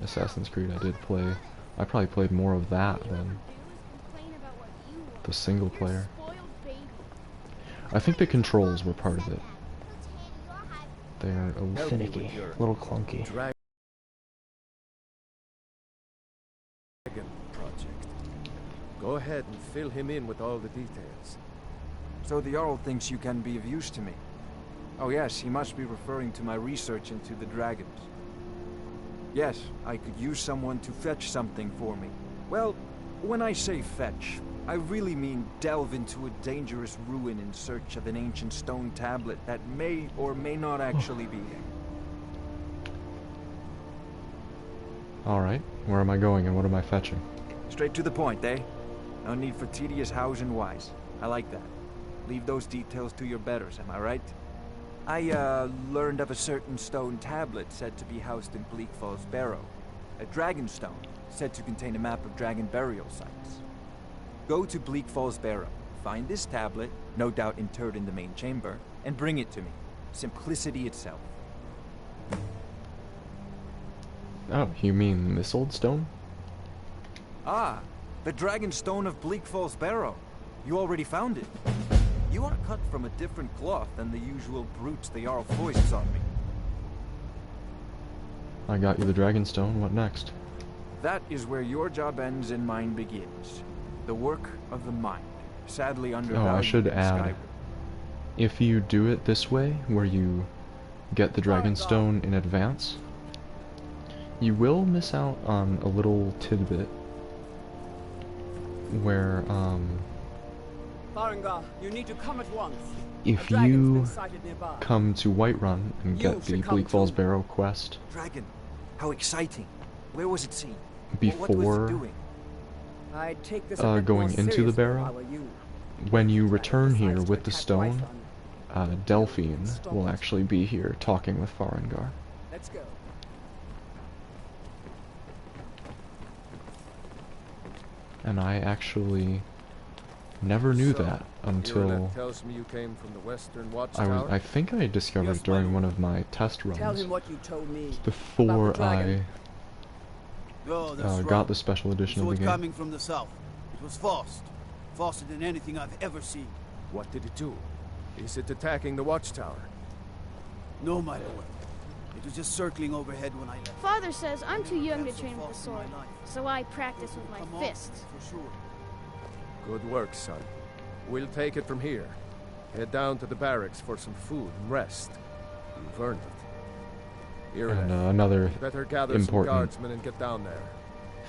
Assassin's Creed I did play. I probably played more of that than the single player. I think the controls were part of it. They're finicky, a little clunky. Dragon project. Go ahead and fill him in with all the details. So the Jarl thinks you can be of use to me. Oh yes, he must be referring to my research into the dragons. Yes, I could use someone to fetch something for me. Well, when I say fetch, I really mean delve into a dangerous ruin in search of an ancient stone tablet that may or may not actually be there. Alright, where am I going and what am I fetching? Straight to the point, eh? No need for tedious hows and whys. I like that. Leave those details to your betters, am I right? I, learned of a certain stone tablet said to be housed in Bleak Falls Barrow. A dragon stone, said to contain a map of dragon burial sites. Go to Bleak Falls Barrow, find this tablet, no doubt interred in the main chamber, and bring it to me. Simplicity itself. Oh, you mean this old stone? Ah, the dragon stone of Bleak Falls Barrow. You already found it. You are cut from a different cloth than the usual brutes the Jarl foists on me. I got you the Dragonstone, what next? That is where your job ends and mine begins. The work of the mind. Sadly undervalued. Oh, I should in add, Skyrim. if you do it this way, where you get the Dragonstone in advance, you will miss out on a little tidbit where, Farengar, you need to come at once. if you come to Whiterun and get the Bleak Falls Barrow quest Dragon, how exciting. Where was it seen? What was before it doing? I'd take this a bit going more into the seriously barrow, if I were you. when you Dragon return here decides to with the attack stone, Whiterun. Delphine Stop will it. actually be here talking with Farengar. Let's go. And I actually never knew that until Irileth tells me you came from the Western Watchtower. I think I discovered Yes, during my one lord. of my test Tell runs him what you told me. before about the dragon. Oh, that's I right. got the special edition Saw of it the game. coming from the south. It was fast. Faster than anything I've ever seen. What did it do? Is it attacking the Watchtower? No, my lord. It was just circling overhead when I left. Father says I'm too young to So train with far the from my sword, life. so I practice with Come my on, fists. For sure. Good work, son. We'll take it from here. Head down to the barracks for some food and rest. You've earned it. Irileth, And another you better gather some important guardsmen and get down there.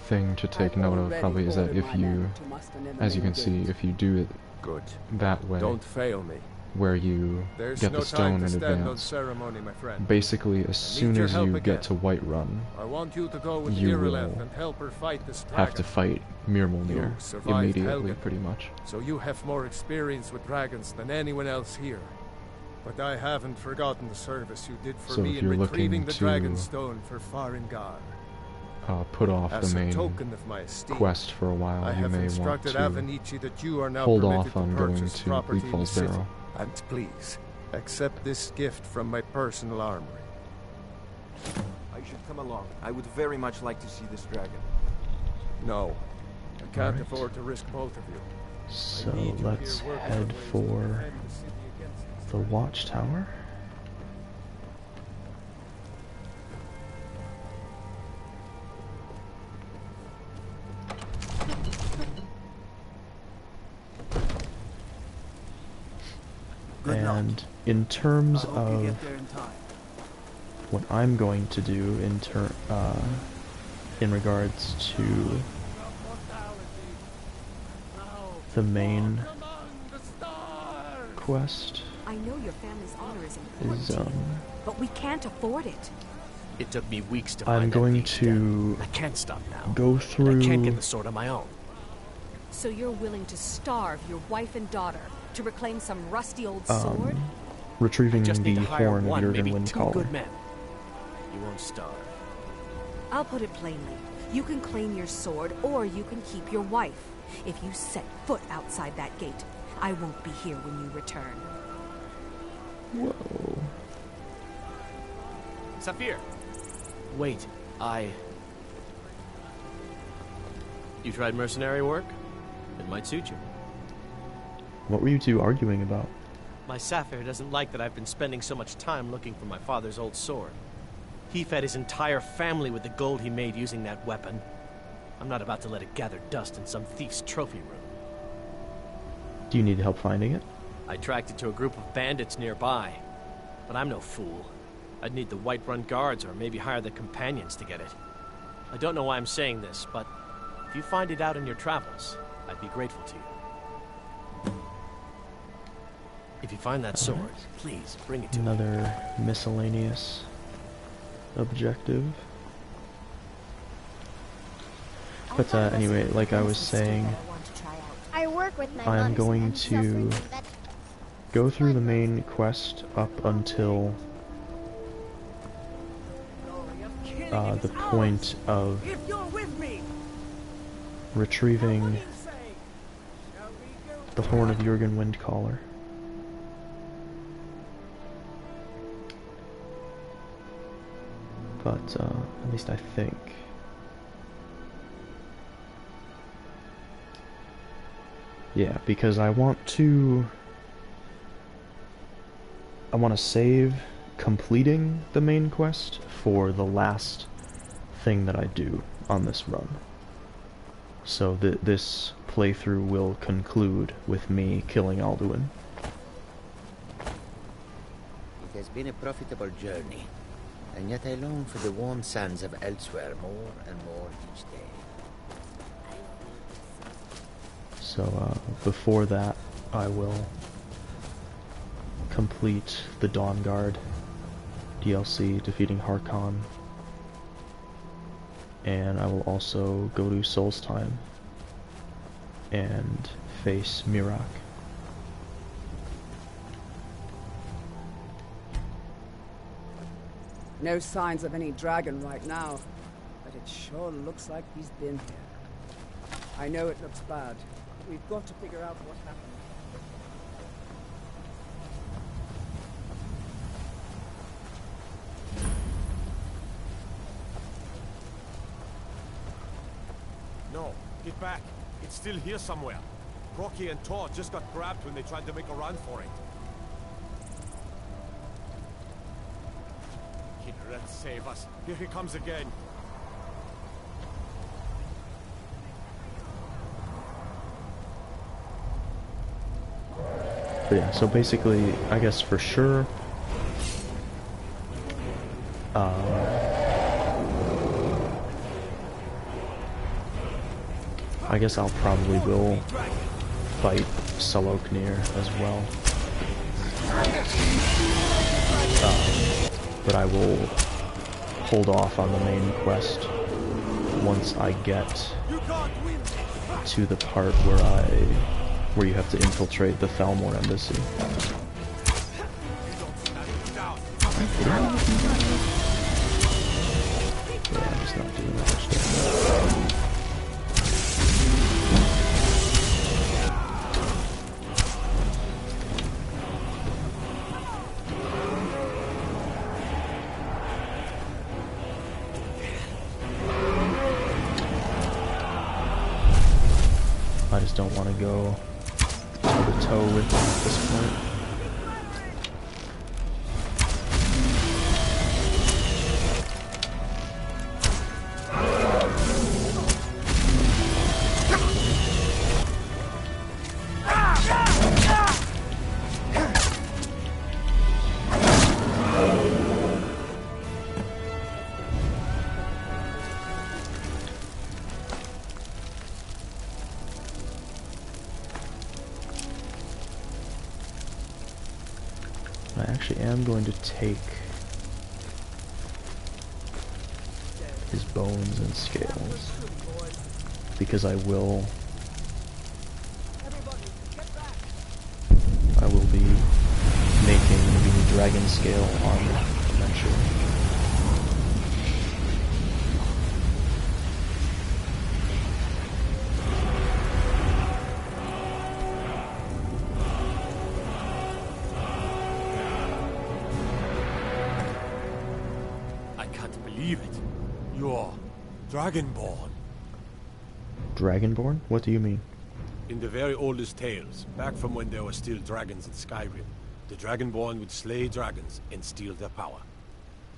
thing to take I've note of already probably is that ordered if my you, men to muster in the as you main can see, gate. if you do it Good. that way, Don't fail me. where you There's get no the time stone to in stand on advance, ceremony, my friend. basically as soon your as help you again. get to Whiterun, I want you to go with you Irileth will and help her fight this dragon. have to fight Mirmulnir You survived immediately, Helgen. pretty much. So you have more experience with dragons than anyone else here. But I haven't forgotten the service you did for So me if in you're retrieving looking the to dragon stone for Farengar. Put off As the a main token of my esteem, quest for a while, I you have may want instructed to Avenici that you are now hold permitted off to on going purchase to property Bleak in the Falls city. Barrow. And please, accept this gift from my personal armory. I should come along. I would very much like to see this dragon. No, I can't Alright. afford to risk both of you. So I need you let's here working head on ways to for defend the city against the Watchtower. Good luck. And in terms I hope you of get there in time. what I'm going to do in regards to the main quest I know your family's honor is important is to you, but we can't afford it. It took me weeks to I'm find that going beast, to and I can't stop now. go And through I can't get the sword on my own. So you're willing to starve your wife and daughter to reclaim some rusty old sword? retrieving Just the need to hire horn of one, maybe Jurgen two Windcaller. good men. You won't starve. I'll put it plainly. You can claim your sword, or you can keep your wife. If you set foot outside that gate, I won't be here when you return. Whoa. Saphir! Wait, You tried mercenary work? It might suit you. What were you two arguing about? My Sapphire doesn't like that I've been spending so much time looking for my father's old sword. He fed his entire family with the gold he made using that weapon. I'm not about to let it gather dust in some thief's trophy room. Do you need help finding it? I tracked it to a group of bandits nearby. But I'm no fool. I'd need the Whiterun guards or maybe hire the companions to get it. I don't know why I'm saying this, but if you find it out in your travels, I'd be grateful to you. If you find that sword, please bring it to me. Another miscellaneous objective. But anyway, like I was saying, I work with my I'm mom, going I'm to suffering from that. go through the main quest up until the point of retrieving the Horn of Jurgen Windcaller. But at least I think. Yeah, because I want to save completing the main quest for the last thing that I do on this run. So this playthrough will conclude with me killing Alduin. It has been a profitable journey, and yet I long for the warm sands of elsewhere more and more each day. So before that, I will complete the Dawn Guard DLC, defeating Harkon, and I will also go to Solstheim and face Mirak. No signs of any dragon right now, but it sure looks like he's been here. I know it looks bad. We've got to figure out what happened. No, get back. It's still here somewhere. Rocky and Todd just got grabbed when they tried to make a run for it. Kidred, save us. Here he comes again. But yeah, so basically, I guess for sure, I guess I'll probably will fight Saloknir as well. But I will hold off on the main quest once I get to the part where you have to infiltrate the Thalmor embassy. Yeah, I'm just not doing that much damage. I just don't want to go toe with him at this point. I actually am going to take his bones and scales, because I will be making the dragon scale armor eventually. Dragonborn. Dragonborn? What do you mean? In the very oldest tales, back from when there were still dragons in Skyrim, the Dragonborn would slay dragons and steal their power.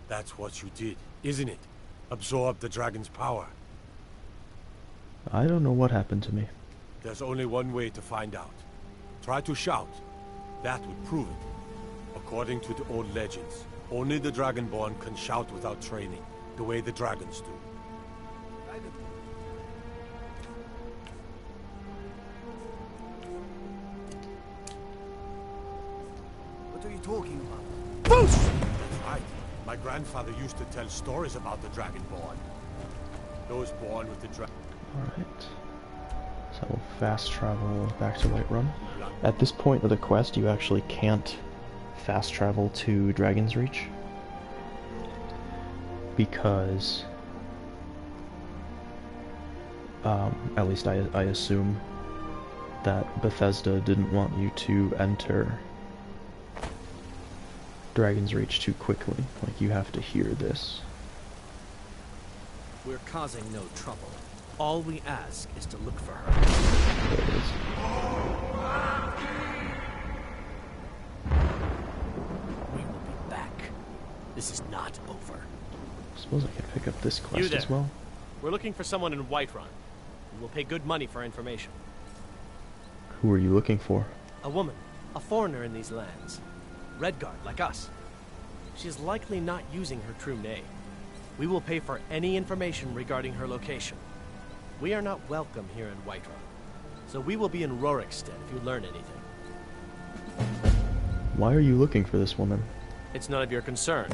That's what you did, isn't it? Absorb the dragon's power. I don't know what happened to me. There's only one way to find out. Try to shout. That would prove it. According to the old legends, only the Dragonborn can shout without training, the way the dragons do. What are you talking about? That's right. My grandfather used to tell stories about the Dragonborn. Those born with the dragon. Alright. So we'll fast travel back to Whiterun. At this point of the quest, you actually can't fast travel to Dragon's Reach. Because... at least I assume that Bethesda didn't want you to enter Dragon's Reach too quickly. Like, you have to hear this. We're causing no trouble. All we ask is to look for her. There it is. We will be back. This is not over. I suppose I could pick up this You quest there. as well. We're looking for someone in Whiterun. We will pay good money for information. Who are you looking for? A woman. A foreigner in these lands. Redguard, like us. She is likely not using her true name. We will pay for any information regarding her location. We are not welcome here in Whiterun, so we will be in Rorikstead if you learn anything. Why are you looking for this woman? It's none of your concern.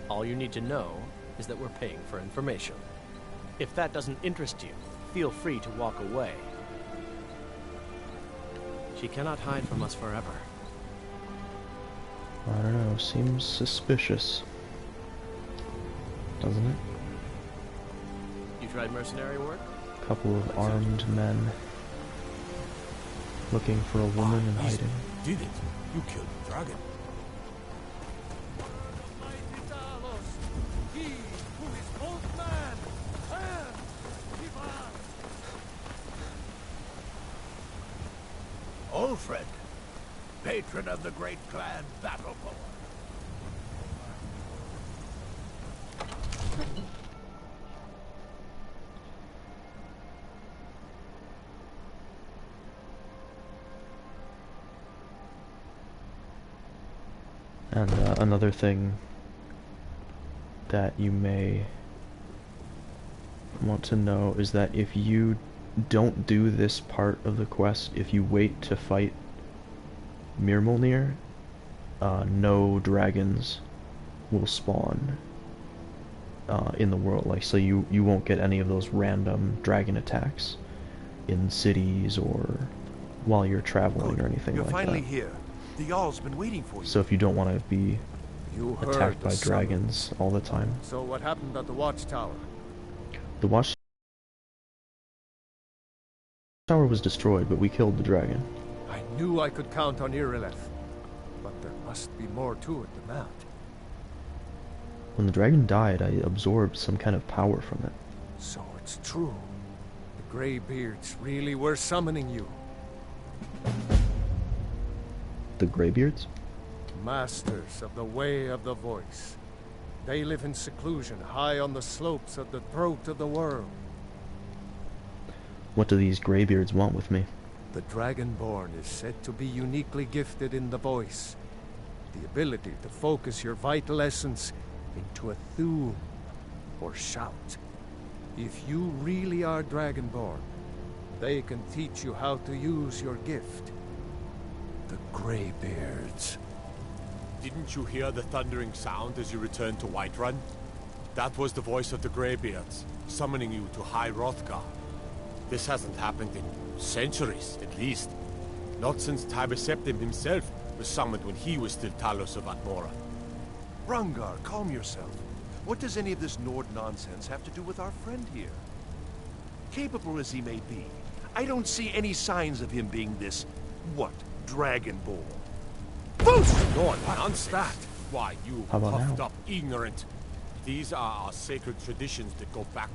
All you need to know is that we're paying for information. If that doesn't interest you, feel free to walk away. She cannot hide from us forever. I don't know, seems suspicious. Doesn't it? You tried mercenary work? A couple of armed men looking for a woman in hiding. Did it? You killed the dragon. Ulfred, patron of the great clan Battleborn. And another thing that you may want to know is that if you don't do this part of the quest, if you wait to fight Mirmulnir, no dragons will spawn in the world. Like, so you won't get any of those random dragon attacks in cities or while you're traveling or anything like that. You're finally here. The Jarl's been waiting for you. So if you don't want to be attacked by the dragons all the time. So what happened at the watchtower? The watchtower was destroyed, but we killed the dragon. I knew I could count on Irileth, but there must be more to it than that. When the dragon died, I absorbed some kind of power from it. So it's true. The Greybeards really were summoning you. The Greybeards? Masters of the Way of the Voice. They live in seclusion high on the slopes of the throat of the world. What do these Greybeards want with me? The Dragonborn is said to be uniquely gifted in the voice. The ability to focus your vital essence into a thum, or shout. If you really are Dragonborn, they can teach you how to use your gift. The Greybeards. Didn't you hear the thundering sound as you returned to Whiterun? That was the voice of the Greybeards, summoning you to High Hrothgar. This hasn't happened in centuries, at least. Not since Tiber Septim himself was summoned when he was still Talos of Atmora. Rungar, calm yourself. What does any of this Nord nonsense have to do with our friend here? Capable as he may be, I don't see any signs of him being this, what, Dragonborn. Lord, that. Why, you How about puffed now? up ignorant. These are our sacred traditions that go back to